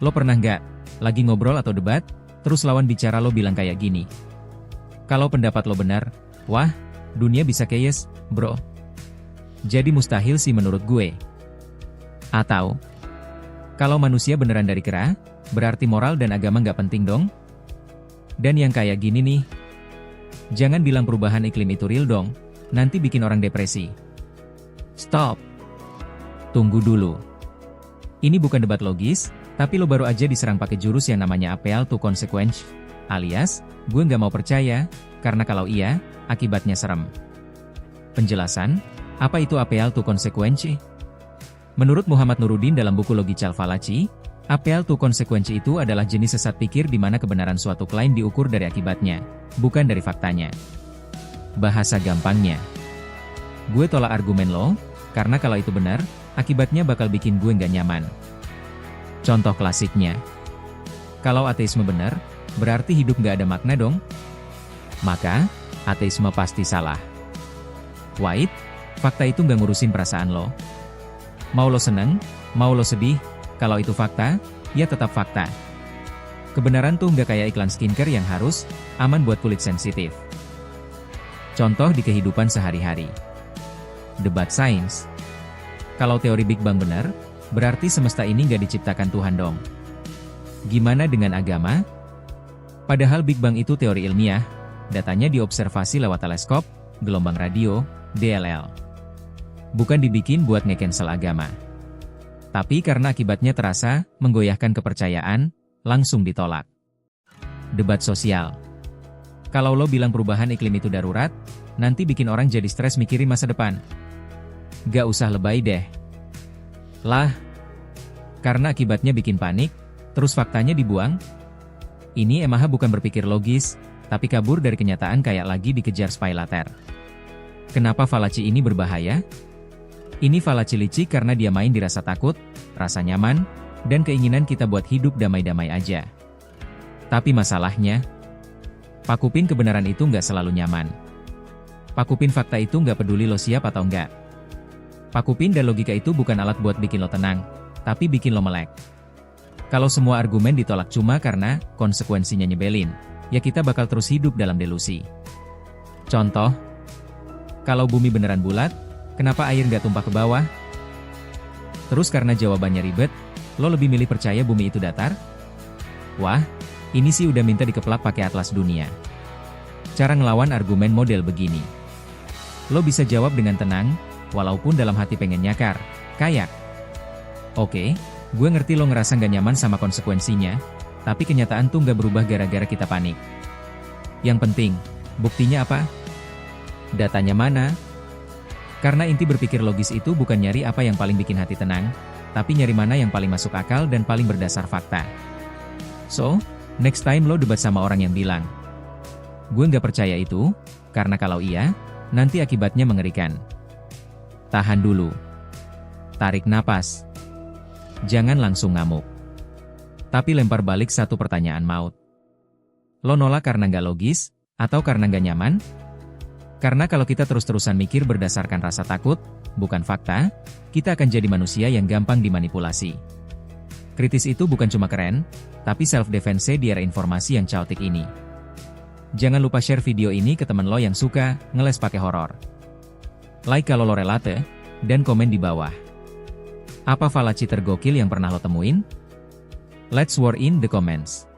Lo pernah nggak, lagi ngobrol atau debat, terus lawan bicara lo bilang kayak gini? Kalau pendapat lo benar, wah, dunia bisa chaos, bro. Jadi mustahil sih menurut gue. Atau, kalau manusia beneran dari kera, berarti moral dan agama nggak penting dong? Dan yang kayak gini nih, jangan bilang perubahan iklim itu real dong, nanti bikin orang depresi. Stop. Tunggu dulu. Ini bukan debat logis, tapi lo baru aja diserang pakai jurus yang namanya appeal to consequence, alias, gue nggak mau percaya, karena kalau iya, akibatnya serem. Penjelasan, apa itu appeal to consequence? Menurut Muhammad Nuruddin dalam buku Logical Fallacy, appeal to consequence itu adalah jenis sesat pikir di mana kebenaran suatu klaim diukur dari akibatnya, bukan dari faktanya. Bahasa gampangnya, gue tolak argumen lo, karena kalau itu benar, akibatnya bakal bikin gue nggak nyaman. Contoh klasiknya, kalau ateisme benar, berarti hidup nggak ada makna dong? Maka, ateisme pasti salah. White, fakta itu nggak ngurusin perasaan lo. Mau lo seneng, mau lo sedih, kalau itu fakta, ya tetap fakta. Kebenaran tuh nggak kayak iklan skincare yang harus aman buat kulit sensitif. Contoh di kehidupan sehari-hari. Debat sains. Kalau teori Big Bang benar, berarti semesta ini nggak diciptakan Tuhan dong. Gimana dengan agama? Padahal Big Bang itu teori ilmiah, datanya diobservasi lewat teleskop, gelombang radio, DLL. Bukan dibikin buat nge-cancel agama. Tapi karena akibatnya terasa, menggoyahkan kepercayaan, langsung ditolak. Debat sosial. Kalau lo bilang perubahan iklim itu darurat, nanti bikin orang jadi stres mikirin masa depan. Gak usah lebay deh. Lah, karena akibatnya bikin panik, terus faktanya dibuang? Ini emang bukan berpikir logis, tapi kabur dari kenyataan kayak lagi dikejar spy later. Kenapa fallacy ini berbahaya? Ini fallacy licik karena dia main di rasa takut, rasa nyaman, dan keinginan kita buat hidup damai-damai aja. Tapi masalahnya, pakupin kebenaran itu nggak selalu nyaman. Pakupin fakta itu nggak peduli lo siap atau nggak. Pakupin dan logika itu bukan alat buat bikin lo tenang, tapi bikin lo melek. Kalau semua argumen ditolak cuma karena konsekuensinya nyebelin, ya kita bakal terus hidup dalam delusi. Contoh, kalau bumi beneran bulat, kenapa air nggak tumpah ke bawah? Terus karena jawabannya ribet, lo lebih milih percaya bumi itu datar? Wah, ini sih udah minta dikeplak pakai atlas dunia. Cara ngelawan argumen model begini. Lo bisa jawab dengan tenang, walaupun dalam hati pengen nyakar, kayak, oke, gue ngerti lo ngerasa gak nyaman sama konsekuensinya, tapi kenyataan tuh gak berubah gara-gara kita panik. Yang penting, buktinya apa? Datanya mana? Karena inti berpikir logis itu bukan nyari apa yang paling bikin hati tenang, tapi nyari mana yang paling masuk akal dan paling berdasar fakta. So, next time lo debat sama orang yang bilang, gue gak percaya itu, karena kalau iya, nanti akibatnya mengerikan. Tahan dulu. Tarik napas. Jangan langsung ngamuk. Tapi lempar balik satu pertanyaan maut. Lo nolak karena nggak logis, atau karena nggak nyaman? Karena kalau kita terus-terusan mikir berdasarkan rasa takut, bukan fakta, kita akan jadi manusia yang gampang dimanipulasi. Kritis itu bukan cuma keren, tapi self-defense di era informasi yang chaotic ini. Jangan lupa share video ini ke teman lo yang suka ngeles pakai horor. Like kalau lo relate, dan komen di bawah. Apa fallacy tergokil yang pernah lo temuin? Let's war in the comments.